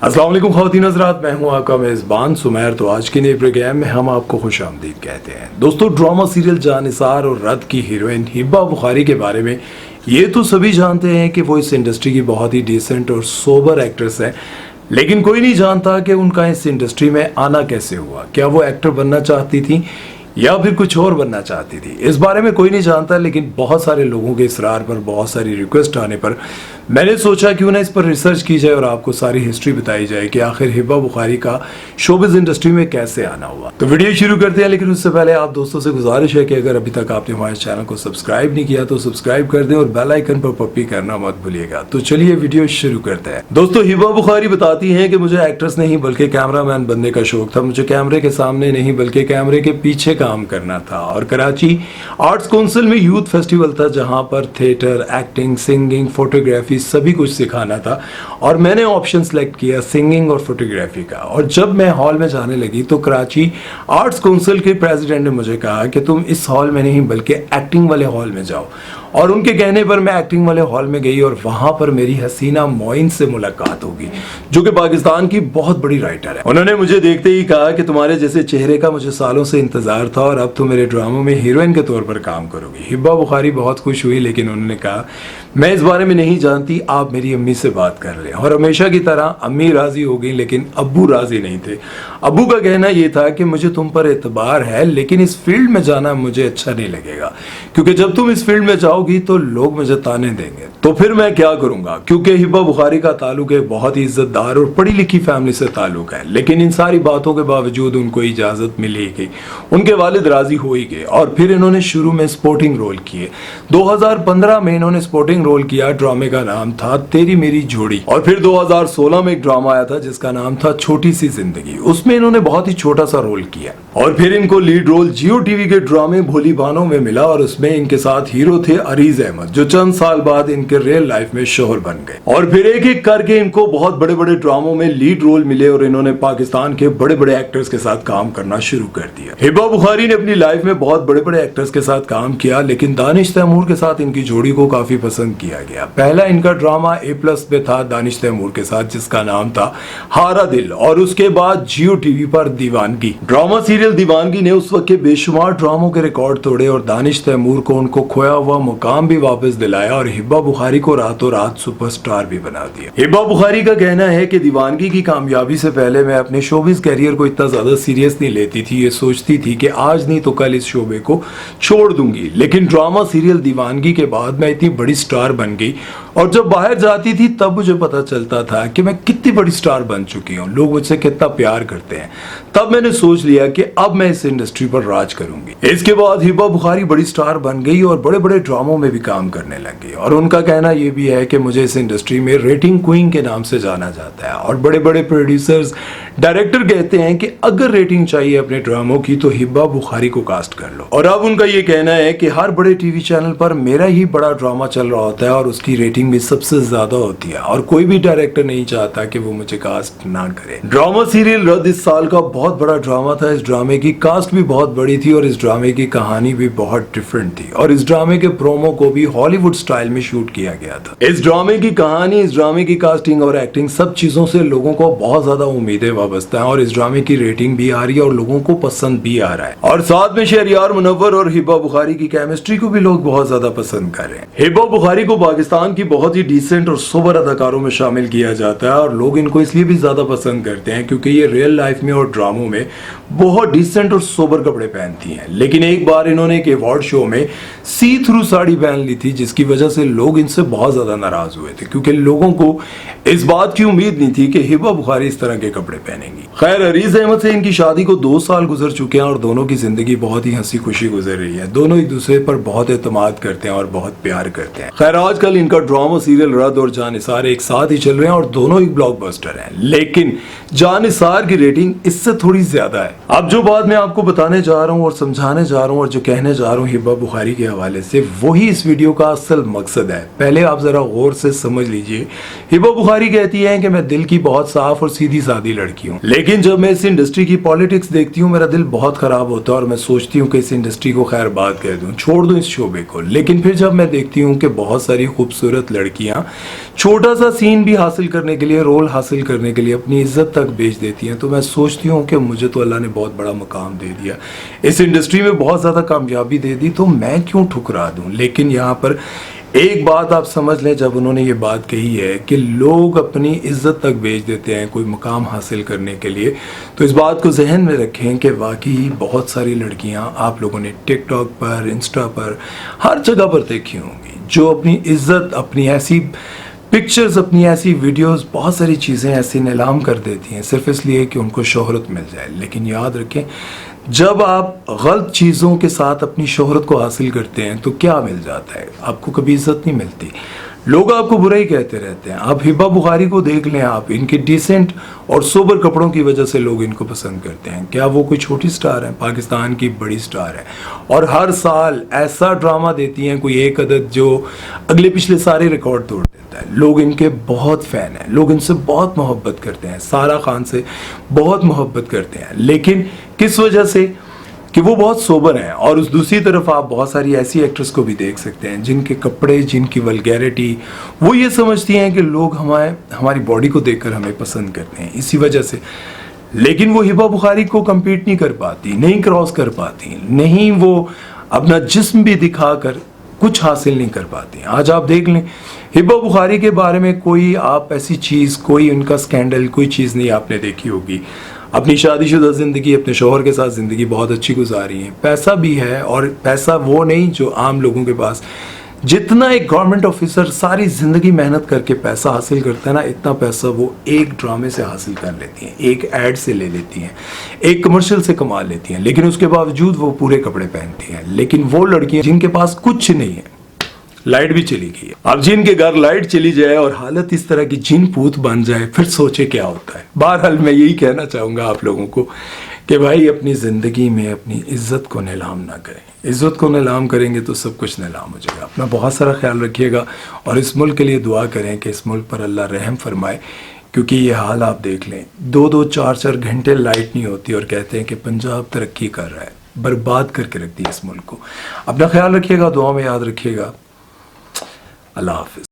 अस्सलाम वालेकुम ख़वातीन हज़रात, मैं हूं आपका मेज़बान सुमैर। तो आज के नए प्रोग्राम में हम आपको खुश आमदीद कहते हैं। दोस्तों, ड्रामा सीरियल जानिसार और रद की हीरोइन हिब्बा बुखारी के बारे में ये तो सभी जानते हैं कि वो इस इंडस्ट्री की बहुत ही डिसेंट और सोबर एक्ट्रेस है, लेकिन कोई नहीं जानता कि उनका इस इंडस्ट्री में आना कैसे हुआ। क्या वो एक्टर बनना चाहती थी या फिर कुछ और बनना चाहती थी, इस बारे में कोई नहीं जानता। लेकिन बहुत सारे लोगों के इसरार पर, बहुत सारी रिक्वेस्ट आने पर मैंने सोचा क्यों ना इस पर रिसर्च की जाए और आपको सारी हिस्ट्री बताई जाए कि आखिर हिब्बा बुखारी का शोबिज़ इंडस्ट्री में कैसे आना हुआ। तो वीडियो शुरू करते हैं, लेकिन उससे पहले आप दोस्तों से गुजारिश है कि अगर अभी तक आपने हमारे चैनल को सब्सक्राइब नहीं किया तो सब्सक्राइब कर दें और बेल आइकन पर पप्पी करना मत भूलिएगा। तो चलिए वीडियो शुरू करते हैं। दोस्तों, हिब्बा बुखारी बताती हैं कि मुझे एक्ट्रेस नहीं बल्कि कैमरामैन बनने का शौक था। मुझे कैमरे के सामने नहीं बल्कि कैमरे के पीछे काम करना था। और कराची आर्ट्स काउंसिल में यूथ फेस्टिवल था जहां पर थिएटर, एक्टिंग, सिंगिंग, फोटोग्राफी सभी कुछ सिखाना था और मैंने ऑप्शन सेलेक्ट किया सिंगिंग और फोटोग्राफी का। और जब मैं हॉल में जाने लगी तो कराची आर्ट्स काउंसिल के प्रेसिडेंट ने मुझे कहा कि तुम इस हॉल में नहीं बल्कि एक्टिंग वाले हॉल में जाओ। और उनके कहने पर मैं एक्टिंग वाले हॉल में गई और वहां पर मेरी हसीना मोइन से मुलाकात होगी, जो कि पाकिस्तान की बहुत बड़ी राइटर है। उन्होंने मुझे देखते ही कहा कि तुम्हारे जैसे चेहरे का मुझे सालों से इंतजार था और अब तुम मेरे ड्रामों में हीरोइन के तौर पर काम करोगी। हिब्बा बुखारी बहुत खुश हुई, लेकिन उन्होंने कहा मैं इस बारे में नहीं जानती, आप मेरी अम्मी से बात कर लें। और हमेशा की तरह अम्मी राजी हो गई, लेकिन अब्बू राजी नहीं थे। अब्बू का कहना यह था कि मुझे तुम पर एतबार है, लेकिन इस फील्ड में जाना मुझे अच्छा नहीं लगेगा, क्योंकि जब तुम इस फील्ड में जाओगी तो लोग मुझे ताने देंगे। तो फिर मैं क्या करूंगा, क्योंकि हिब्बा बुखारी का ताल्लुक एक बहुत ही इज्जतदार और पढ़ी लिखी फैमिली से ताल्लुक है। लेकिन इन सारी बातों के बावजूद उनको इजाजत मिल ही गई, उनके वालिद राजी हो ही गए और फिर इन्होंने शुरू में स्पोर्टिंग रोल किए। 2015 में इन्होंने स्पोर्टिंग रोल किया, ड्रामे का नाम था तेरी मेरी जोड़ी। और फिर 2016 में एक ड्रामा आया था जिसका नाम था छोटी सी जिंदगी, उसमें इन्होंने बहुत ही छोटा सा रोल किया। और फिर इनको लीड रोल जियो टीवी के ड्रामे भोली बानों में मिला और उसमें इनके साथ हीरो थे अरीज अहमद, जो चंद साल बाद इनके रियल लाइफ में शोहर बन गए। और फिर एक एक करके इनको बहुत बड़े बड़े ड्रामों में लीड रोल मिले और इन्होंने पाकिस्तान के बड़े बड़े एक्टर्स के साथ काम करना शुरू कर दिया। हिब्बा बुखारी ने अपनी लाइफ में बहुत बड़े बड़े एक्टर्स के साथ काम किया, लेकिन दानिश तैमूर के साथ इनकी जोड़ी को काफी पसंद किया गया। पहला इनका ड्रामा A+ पे था दानिश तैमूर के साथ, जिसका नाम था हारा दिल। और उसके बाद जियो टीवी पर दीवानगी ड्रामा सीरियल दीवानगी ने उस वक्त के बेशुमार ड्रामों के रिकॉर्ड तोड़े और दानिश तैमूर को उनको खोया हुआ मुकाम भी वापस दिलाया और हिब्बा बुखारी को रातों रात सुपरस्टार भी बना दिया। हिब्बा बुखारी का कहना है कि दीवानगी की कामयाबी से पहले मैं अपने शोबिज कैरियर को इतना ज्यादा सीरियस नहीं लेती थी। ये सोचती थी कि आज नहीं तो कल इस शोबे को छोड़ दूंगी, लेकिन ड्रामा सीरियल दीवानगी के बाद मैं इतनी बड़ी स्टार बन गई और जब बाहर जाती थी तब मुझे पता चलता था कि मैं कितनी बड़ी स्टार बन चुकी हूँ, लोग मुझसे कितना प्यार करते हैं। तब मैंने सोच लिया कि अब मैं इस इंडस्ट्री पर राज करूंगी। इसके बाद हिब्बा बुखारी बड़ी स्टार बन गई और बड़े बड़े ड्रामों में भी काम करने लग गई। और उनका कहना यह भी है कि मुझे इस इंडस्ट्री में रेटिंग क्वीन के नाम से जाना जाता है और बड़े बड़े प्रोड्यूसर्स, डायरेक्टर कहते हैं कि अगर रेटिंग चाहिए अपने ड्रामों की तो हिब्बा बुखारी को कास्ट कर लो। और अब उनका ये कहना है कि हर बड़े टीवी चैनल पर मेरा ही बड़ा ड्रामा चल रहा होता है और उसकी रेटिंग भी सबसे ज्यादा होती है और कोई भी डायरेक्टर नहीं चाहता कि वो मुझे कास्ट ना करे। ड्रामा सीरियल रद इस साल का बहुत बड़ा ड्रामा था। इस ड्रामे की कास्ट भी बहुत बड़ी थी और इस ड्रामे की कहानी भी बहुत डिफरेंट थी और इस ड्रामे के प्रोमो को भी हॉलीवुड स्टाइल में शूट किया गया था। इस ड्रामे की कहानी, इस ड्रामे की कास्टिंग और एक्टिंग, सब चीजों से लोगों को बहुत ज्यादा उम्मीदें वाबस्ता है और इस ड्रामे की रेटिंग भी आ रही है और लोगों को पसंद भी आ रहा है। और साथ में शहरयार मुनव्वर और हिब्बा बुखारी की केमिस्ट्री को भी लोग बहुत ज्यादा पसंद कर रहे हैं। हिब्बा बुखारी को पाकिस्तान की बहुत ही डिसेंट और सोबर अदाकारों में शामिल किया जाता है और लोग इनको इसलिए भी ज्यादा पसंद करते हैं क्योंकि ये रियल लाइफ में और ड्रामों में बहुत डिसेंट और सोबर कपड़े पहनती हैं। लेकिन एक बार इन्होंने एक अवार्ड शो में सी थ्रू साड़ी पहन ली थी, जिसकी वजह से लोग इनसे बहुत ज्यादा नाराज हुए थे क्योंकि लोगों को इस बात की उम्मीद नहीं थी कि हिब्बा बुखारी इस तरह के कपड़े पहनेंगी। खैर, अरीज अहमद से इनकी शादी को 2 साल गुजर चुके हैं और दोनों की जिंदगी बहुत ही हंसी खुशी गुजर रही है। दोनों एक दूसरे पर बहुत एतमाद करते हैं और बहुत प्यार करते हैं। खैर, आजकल इनका ड्रामा सीरियल रद और जानिसार एक साथ ही चल रहे हैं और दोनों ही ब्लॉकबस्टर हैं, लेकिन जानिसार की रेटिंग इससे थोड़ी ज्यादा है। अब जो बात मैं आपको बताने जा रहा हूँ और समझाने जा रहा हूँ और जो कहने जा रहा हूँ हिब्बा बुखारी के हवाले से, वही इस वीडियो का असल मकसद है। पहले आप जरा गौर से समझ लीजिए। हिब्बा बुखारी कहती है कि मैं दिल की बहुत साफ और सीधी सादी लड़की हूँ, लेकिन लेकिन जब मैं इस इंडस्ट्री की पॉलिटिक्स देखती हूँ मेरा दिल बहुत ख़राब होता है और मैं सोचती हूँ कि इस इंडस्ट्री को खैर बात कर दूँ, छोड़ दूँ इस शोबे को। लेकिन फिर जब मैं देखती हूँ कि बहुत सारी खूबसूरत लड़कियाँ छोटा सा सीन भी हासिल करने के लिए, रोल हासिल करने के लिए अपनी इज्जत तक बेच देती हैं, तो मैं सोचती हूँ कि मुझे तो अल्लाह ने बहुत बड़ा मकाम दे दिया, इस इंडस्ट्री में बहुत ज़्यादा कामयाबी दे दी, तो मैं क्यों ठुकरा दूँ। लेकिन यहाँ पर एक बात आप समझ लें, जब उन्होंने ये बात कही है कि लोग अपनी इज्जत तक बेच देते हैं कोई मुकाम हासिल करने के लिए, तो इस बात को जहन में रखें कि वाकई बहुत सारी लड़कियां आप लोगों ने टिकटॉक पर, इंस्टा पर, हर जगह पर देखी होंगी जो अपनी इज्जत, अपनी ऐसी पिक्चर्स, अपनी ऐसी वीडियोस, बहुत सारी चीज़ें ऐसी नीलाम कर देती हैं सिर्फ इसलिए कि उनको शोहरत मिल जाए। लेकिन याद रखें, जब आप गलत चीज़ों के साथ अपनी शोहरत को हासिल करते हैं तो क्या मिल जाता है, आपको कभी इज्जत नहीं मिलती, लोग आपको बुरा ही कहते रहते हैं। आप हिबा बुखारी को देख लें, आप इनके डिसेंट और सोबर कपड़ों की वजह से लोग इनको पसंद करते हैं। क्या वो कोई छोटी स्टार है? पाकिस्तान की बड़ी स्टार है और हर साल ऐसा ड्रामा देती हैं कोई एक अदद जो अगले पिछले सारे रिकॉर्ड तोड़ देता है। लोग इनके बहुत फ़ैन हैं, लोग इनसे बहुत मोहब्बत करते हैं, सारा खान से बहुत मोहब्बत करते हैं। लेकिन किस वजह से? कि वो बहुत सोबर हैं। और उस दूसरी तरफ आप बहुत सारी ऐसी एक्ट्रेस को भी देख सकते हैं जिनके कपड़े, जिनकी वल्गैरिटी, वो ये समझती हैं कि लोग हमारी बॉडी को देखकर हमें पसंद करते हैं, इसी वजह से। लेकिन वो हिबा बुखारी को compete नहीं कर पाती, नहीं क्रॉस कर पाती, नहीं वो अपना जिस्म भी दिखाकर कुछ हासिल नहीं कर पाती। आज आप देख लें, हिबा बुखारी के बारे में कोई आप ऐसी चीज़, कोई उनका स्कैंडल, कोई चीज़ नहीं आपने देखी होगी। अपनी शादीशुदा ज़िंदगी, अपने शौहर के साथ ज़िंदगी बहुत अच्छी गुजारी है, पैसा भी है, और पैसा वो नहीं जो आम लोगों के पास, जितना एक गवर्नमेंट ऑफिसर सारी ज़िंदगी मेहनत करके पैसा हासिल करता है ना, इतना पैसा वो एक ड्रामे से हासिल कर लेती हैं, एक ऐड से ले लेती हैं, एक कमर्शियल से कमा लेती हैं। लेकिन उसके बावजूद वो पूरे कपड़े पहनती हैं। लेकिन वो लड़कियां जिनके पास कुछ नहीं है, लाइट भी चली गई है, अब जिनके घर लाइट चली जाए और हालत इस तरह की जिन पूत बन जाए, फिर सोचे क्या होता है। बहरहाल मैं यही कहना चाहूँगा आप लोगों को कि भाई अपनी ज़िंदगी में अपनी इज्जत को नीलाम ना करें। इज्जत को नीलाम करेंगे तो सब कुछ नीलाम हो जाएगा। अपना बहुत सारा ख्याल रखिएगा और इस मुल्क के लिए दुआ करें कि इस मुल्क पर अल्लाह रहम फरमाए, क्योंकि ये हाल आप देख लें, 2-2, 4-4 घंटे लाइट नहीं होती और कहते हैं कि पंजाब तरक्की कर रहा है। बर्बाद करके रख दिया इस मुल्क को। अपना ख्याल रखिएगा, दुआ में याद रखिएगा। अल्लाह हाफिज़।